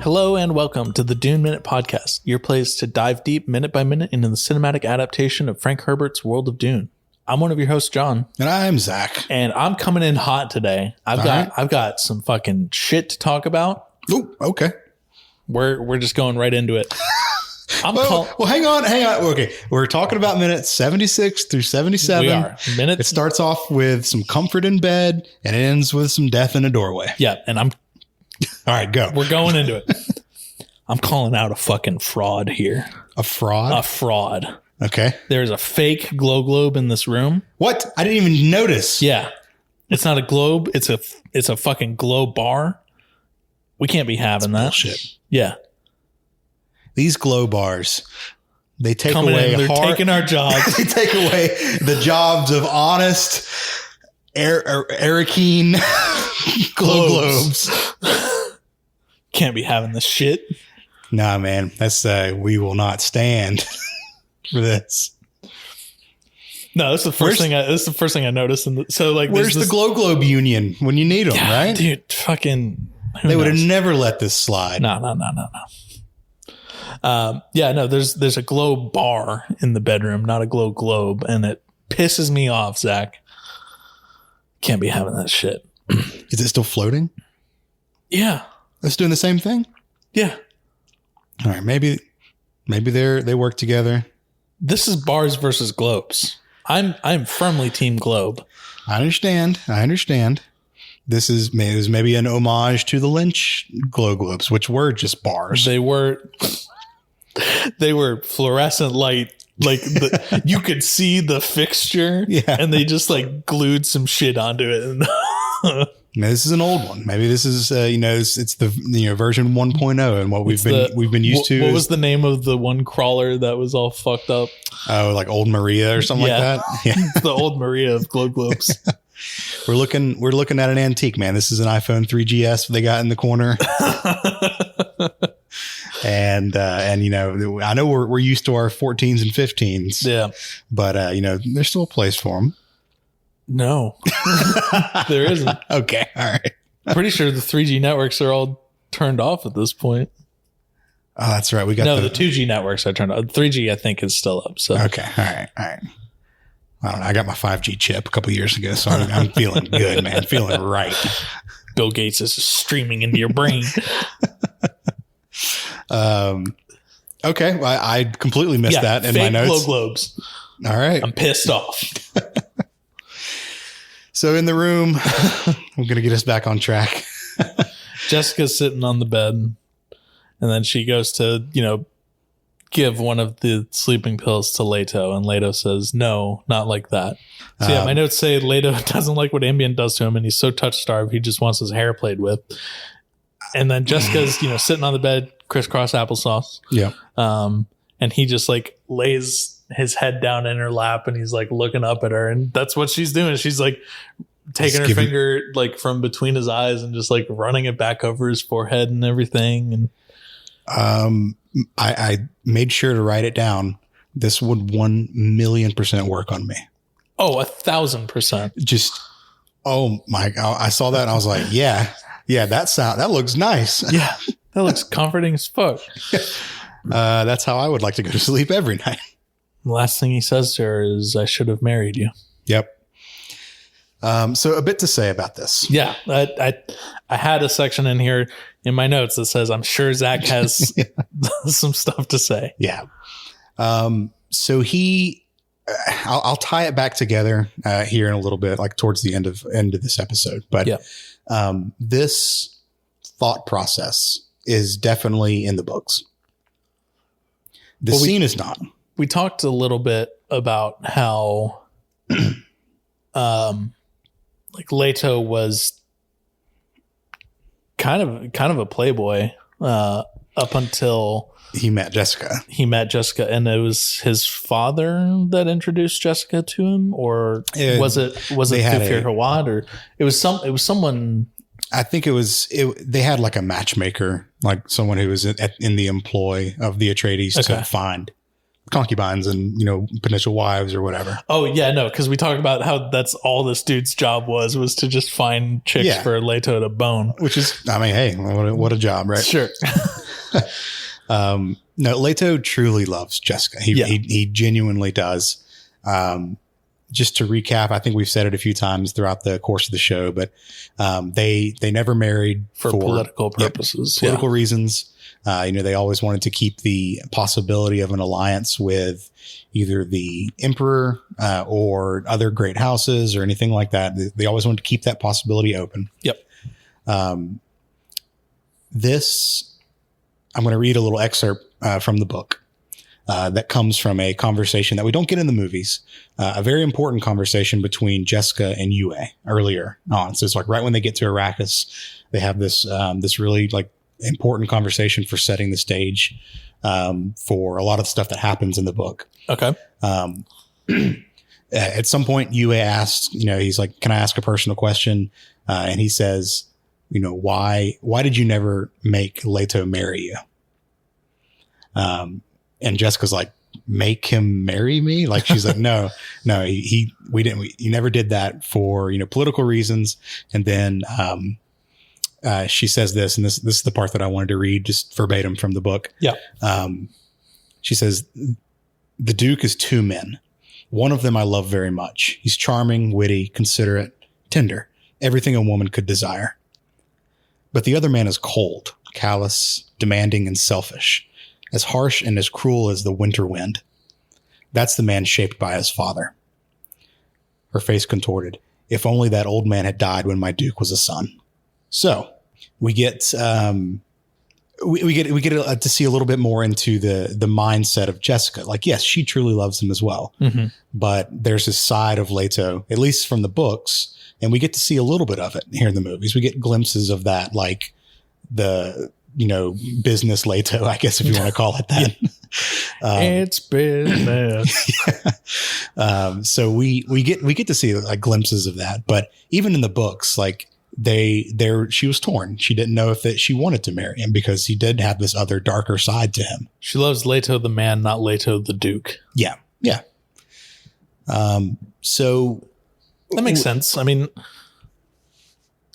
Hello and welcome to the Dune Minute Podcast, your place to dive deep minute by minute into the cinematic adaptation of Frank Herbert's World of Dune. I'm one of your hosts, John. And I'm Zach. And I'm coming in hot today. I've got some fucking shit to talk about. Oh, okay. We're just going right into it. Well, hang on. Okay. We're talking about minutes 76 through 77. We are. It starts off with some comfort in bed and it ends with some death in a doorway. Yeah, and all right, go. We're going into it. I'm calling out a fucking fraud here. A fraud? A fraud. Okay. There's a fake glow globe in this room. What? I didn't even notice. Yeah. It's not a globe. It's a fucking glow bar. We can't be having that. Bullshit. Yeah. These glow bars, they take Coming away in, they're taking our jobs. They take away the jobs of honest, Arakeen glow globes. Can't be having this shit. Nah, man. That's we will not stand for this. No, this is the first thing I noticed. Where's the glow globe union when you need them, right? Dude, fucking. They would have never let this slide. No. There's a glow bar in the bedroom, not a glow globe, and it pisses me off, Zach. Can't be having that shit. Is it still floating? Yeah. It's doing the same thing? Yeah. All right. Maybe they work together. This is bars versus globes. I'm firmly team globe. I understand. This is maybe an homage to the Lynch glow globes, which were just bars. They were fluorescent light. Like you could see the fixture, and they just like glued some shit onto it. This is an old one. Maybe this is it's the version 1.0 and what we've been used to. What was the name of the one crawler that was all fucked up? Oh, like Old Maria or something like that. Yeah, the Old Maria of glow globes. We're looking at an antique, man. This is an iPhone 3GS they got in the corner. And I know we're used to our 14s and 15s. Yeah. But there's still a place for them. No. There isn't. Okay. All right. Pretty sure the 3G networks are all turned off at this point. Oh, that's right. We got the 2G networks are turned off. 3G I think is still up. So okay. All right. I don't know. I got my 5G chip a couple years ago, so I'm feeling good, man. Feeling right. Bill Gates is streaming into your brain. Okay. Well, I completely missed that in my notes. Glow globes. All right. I'm pissed off. So in the room, I'm going to get us back on track. Jessica's sitting on the bed, and then she goes to, give one of the sleeping pills to Leto, and Leto says, no, not like that. So my notes say Leto doesn't like what Ambien does to him, and he's so touch-starved, he just wants his hair played with. And then Jessica's, sitting on the bed, crisscross applesauce. Yeah. And he just like lays his head down in her lap and he's like looking up at her, and that's what she's doing. She's like taking her finger like from between his eyes and just like running it back over his forehead and everything. And I made sure to write it down. This would 1,000,000% work on me. Oh, 1,000%. Just, oh my God. I saw that and I was like, yeah, that looks nice. Yeah. That looks comforting as fuck. That's how I would like to go to sleep every night. The last thing he says to her is, I should have married you. Yep. So a bit to say about this. Yeah. I had a section in here in my notes that says, I'm sure Zach has some stuff to say. Yeah. So I'll tie it back together here in a little bit, like towards the end of this episode. But this thought process is definitely in the books. The scene is not. We talked a little bit about how like Leto was kind of a playboy up until he met Jessica. And it was his father that introduced Jessica to him, or was it Thufir Hawad, or it was someone. I think they had like a matchmaker, like someone who was in the employ of the Atreides to find concubines and, potential wives or whatever. Oh yeah, no, because we talked about how that's all this dude's job was to just find chicks for Leto to bone. Which is, I mean, hey, what a job, right? Sure. No, Leto truly loves Jessica. He genuinely does. Just to recap, I think we've said it a few times throughout the course of the show, but they never married for political purposes, political reasons. They always wanted to keep the possibility of an alliance with either the emperor or other great houses or anything like that. They always wanted to keep that possibility open. Yep. This, I'm going to read a little excerpt from the book that comes from a conversation that we don't get in the movies, a very important conversation between Jessica and Yue earlier on. So it's like right when they get to Arrakis, they have this really like important conversation for setting the stage for a lot of the stuff that happens in the book. Okay. At some point, Yue asks, he's like, "Can I ask a personal question?" And he says, why did you never make Leto marry you? And Jessica's like, make him marry me? Like, she's like, no, he never did that for, political reasons. And then, she says this, and this is the part that I wanted to read just verbatim from the book. Yeah. She says, "The Duke is two men. One of them I love very much. He's charming, witty, considerate, tender, everything a woman could desire. But the other man is cold, callous, demanding, and selfish, as harsh and as cruel as the winter wind. That's the man shaped by his father." Her face contorted. "If only that old man had died when my Duke was a son." So we get we get to see a little bit more into the mindset of Jessica. Like, yes, she truly loves him as well, but there's this side of Leto, at least from the books, and we get to see a little bit of it here in the movies. We get glimpses of that, like the business Leto, I guess, if you want to call it that. It's business. So we get to see like glimpses of that, but even in the books, like she was torn. She didn't know if she wanted to marry him because he did have this other darker side to him. She loves Leto the man, not Leto the Duke. Yeah. Yeah. So that makes sense. I mean,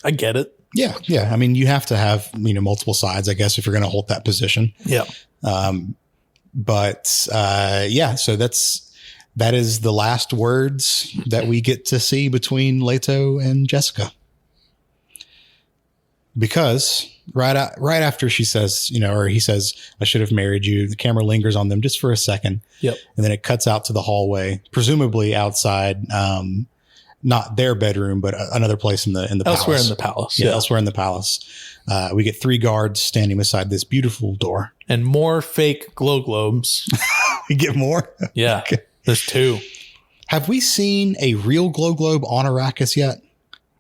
I get it. Yeah. Yeah. I mean, you have to have, multiple sides, I guess, if you're going to hold that position. Yeah. So that is the last words that we get to see between Leto and Jessica. Because right after she says, or he says, "I should have married you," the camera lingers on them just for a second. Yep. And then it cuts out to the hallway, presumably outside, not their bedroom, but another place in the palace. Elsewhere in the palace. Yeah, elsewhere in the palace. We get 3 guards standing beside this beautiful door. And more fake glow globes. We get more? Yeah. Okay. There's 2. Have we seen a real glow globe on Arrakis yet?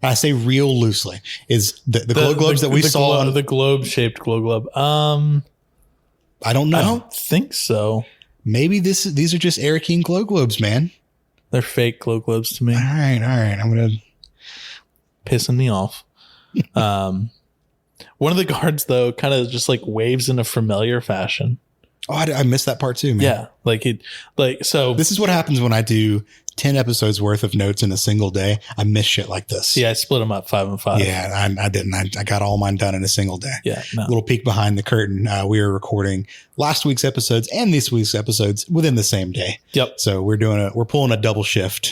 I say real loosely. Is the glow globes that we saw the globe shaped glow globe? I don't know. I don't think so. Maybe these are just Arakeen glow globes, man. They're fake glow globes to me. All right. I'm gonna pissing me off. One of the guards though kind of just like waves in a familiar fashion. Oh, I missed that part too, man. Yeah, so this is what happens when I do 10 episodes worth of notes in a single day. I miss shit like this. Yeah, I split them up 5 and 5. Yeah, I didn't. I got all mine done in a single day. Yeah, no. Little peek behind the curtain. We were recording last week's episodes and this week's episodes within the same day. Yep. So we're pulling a double shift.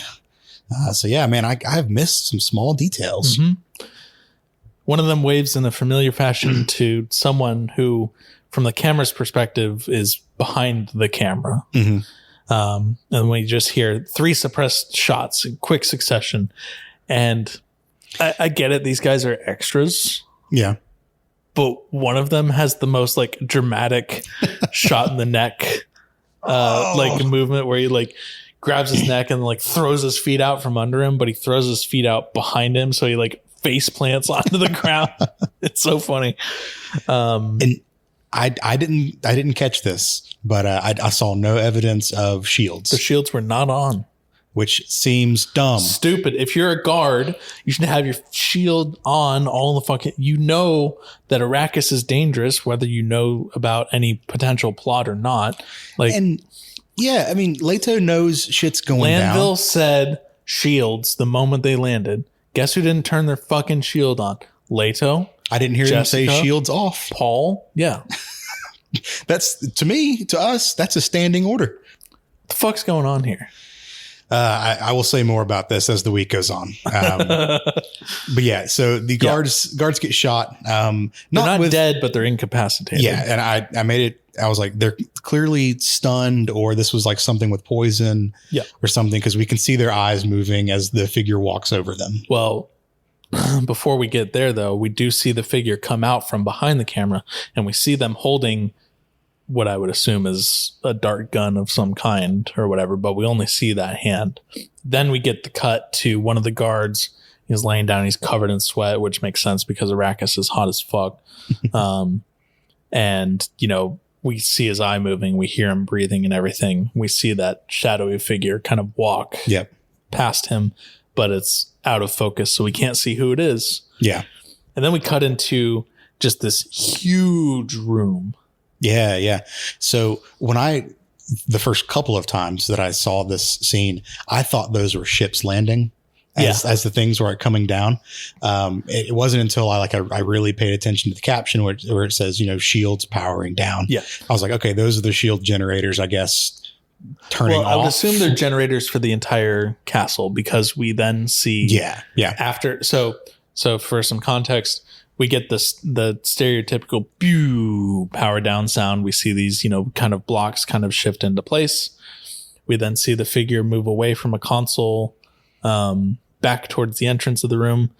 So yeah, man, I've missed some small details. Mm-hmm. One of them waves in a familiar fashion to someone who, from the camera's perspective, is behind the camera. Mm-hmm. And we just hear 3 suppressed shots in quick succession. And I get it. These guys are extras. Yeah. But one of them has the most like dramatic shot in the neck, like movement where he like grabs his neck and like throws his feet out from under him, but he throws his feet out behind him. So he like face plants onto the ground. It's so funny. And I didn't catch this, but I saw no evidence of shields. The shields were not on, which seems dumb. Stupid. If you're a guard, you should have your shield on all the fucking. You know that Arrakis is dangerous, whether you know about any potential plot or not. Like, and Yeah, I mean, Leto knows shit's going down. Landville said shields the moment they landed. Guess who didn't turn their fucking shield on? Leto. I didn't hear him say shields off. Paul. Yeah. That's, to us, that's a standing order. What the fuck's going on here? I will say more about this as the week goes on. But yeah, so the guards get shot. They're not dead, but they're incapacitated. Yeah, and I made it. I was like, they're clearly stunned, or this was like something with poison, or something, because we can see their eyes moving as the figure walks over them. Well, before we get there, though, we do see the figure come out from behind the camera, and we see them holding what I would assume is a dart gun of some kind or whatever, but we only see that hand. Then we get the cut to one of the guards. He's laying down. He's covered in sweat, which makes sense because Arrakis is hot as fuck. And, you know, we see his eye moving. We hear him breathing and everything. We see that shadowy figure kind of walk past him, but it's out of focus, so we can't see who it is. Yeah. And then we cut into just this huge room. Yeah. So the first couple of times that I saw this scene, I thought those were ships landing as the things were coming down. It wasn't until I really paid attention to the caption where it says, you know, shields powering down. Yeah. I was like, okay, those are the shield generators, I guess, turning off. I would assume they're generators for the entire castle, because we then see after. So for some context, we get the stereotypical pew power down sound. We see these, you know, kind of blocks kind of shift into place. We then see the figure move away from a console, back towards the entrance of the room.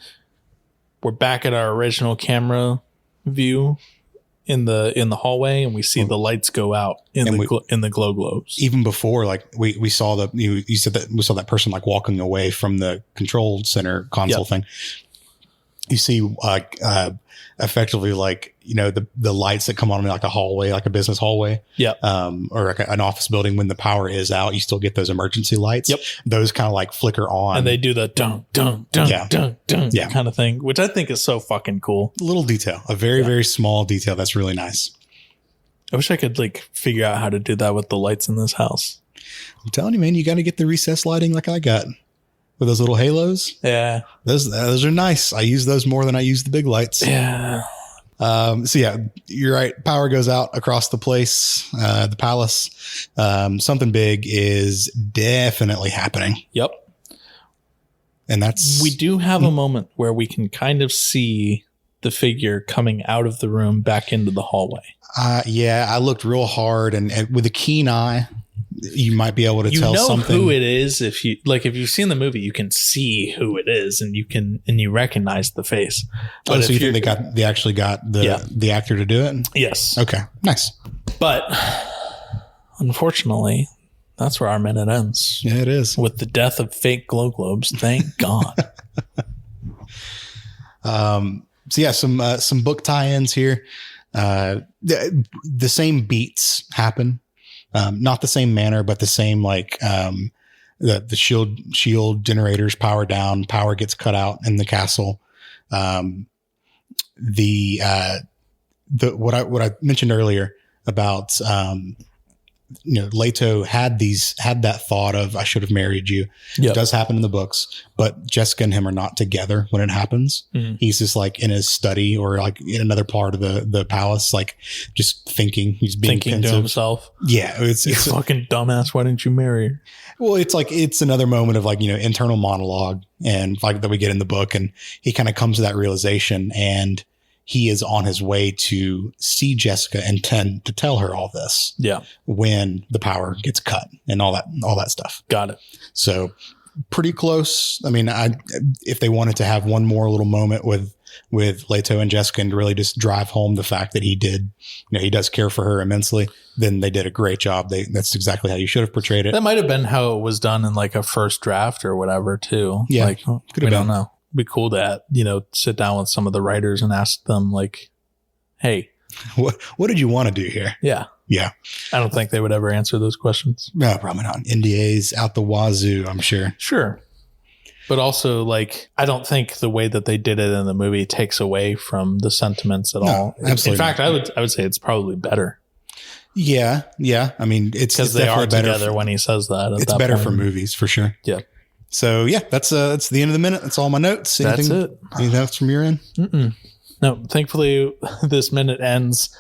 We're back at our original camera view in the hallway, and we see the lights go out in the glow globes. Even before, like we saw you said that we saw that person like walking away from the control center console thing. You see, effectively, like, you know, the lights that come on in like a hallway, like a business hallway, or like an office building. When the power is out, you still get those emergency lights. Yep, those kind of like flicker on, and they do the dun dun dun dun dun kind of thing, which I think is so fucking cool. Little detail, a very very small detail that's really nice. I wish I could like figure out how to do that with the lights in this house. I'm telling you, man, you got to get the recessed lighting like I got. With those little halos. Yeah. Those are nice. I use those more than I use the big lights. Yeah. So yeah, you're right. Power goes out across the place, the palace. Something big is definitely happening. Yep. And we do have a moment where we can kind of see the figure coming out of the room back into the hallway. Yeah, I looked real hard and with a keen eye. You might be able to tell something. Who it is. If you've seen the movie, you can see who it is, and you recognize the face. But so you think they actually got the actor to do it? Yes. Okay. Nice. But unfortunately, that's where our minute ends. Yeah, it is. With the death of fake glow globes. Thank God. So yeah, some book tie-ins here. The same beats happen. Not the same manner, but the same, like, the shield generators power down, power gets cut out in the castle. What I mentioned earlier about, you know, Leto had that thought of, I should have married you. Yep. It does happen in the books, but Jessica and him are not together when it happens. Mm-hmm. He's just like in his study or like in another part of the palace, like just thinking. He's being thinking pensive to himself. Yeah. It's fucking dumbass. Why didn't you marry her? Well, it's another moment of like, you know, internal monologue and like that we get in the book, and he kind of comes to that realization, and he is on his way to see Jessica and to tell her all this. Yeah. When the power gets cut and all that stuff. Got it. So pretty close. I mean, if they wanted to have one more little moment with Leto and Jessica and really just drive home the fact that he does care for her immensely, then they did a great job. That's exactly how you should have portrayed it. That might have been how it was done in like a first draft or whatever too. Yeah. Like, we don't know. Be cool to, you know, sit down with some of the writers and ask them like, hey, what did you want to do here? Yeah. Yeah. I don't think they would ever answer those questions. No, probably not. NDAs out the wazoo, I'm sure. Sure. But also, like, I don't think the way that they did it in the movie takes away from the sentiments at all. Absolutely. In fact, I would say it's probably better. Yeah. I mean, it's because they are definitely together when he says that. It's better for movies for sure. Yeah. So yeah, that's the end of the minute. That's all my notes. That's it. Anything else from your end? No, thankfully this minute ends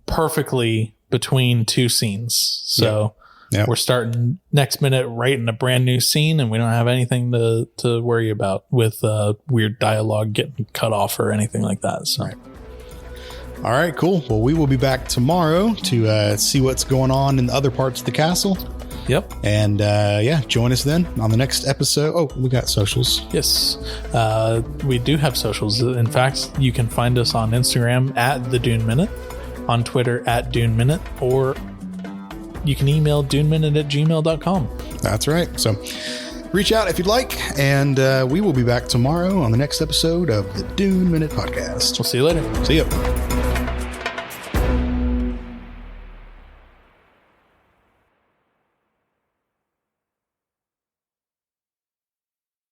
perfectly between two scenes. So we're starting next minute right in a brand new scene, and we don't have anything to worry about with weird dialogue getting cut off or anything like that. So. Right. All right, cool. Well, we will be back tomorrow to see what's going on in the other parts of the castle. Yep. And join us then on the next episode. Oh, we got socials. Yes. We do have socials. In fact, you can find us on Instagram at the Dune Minute, on Twitter at Dune Minute, or you can email duneminute@gmail.com. That's right. So reach out if you'd like, and we will be back tomorrow on the next episode of the Dune Minute Podcast. We'll see you later. See you.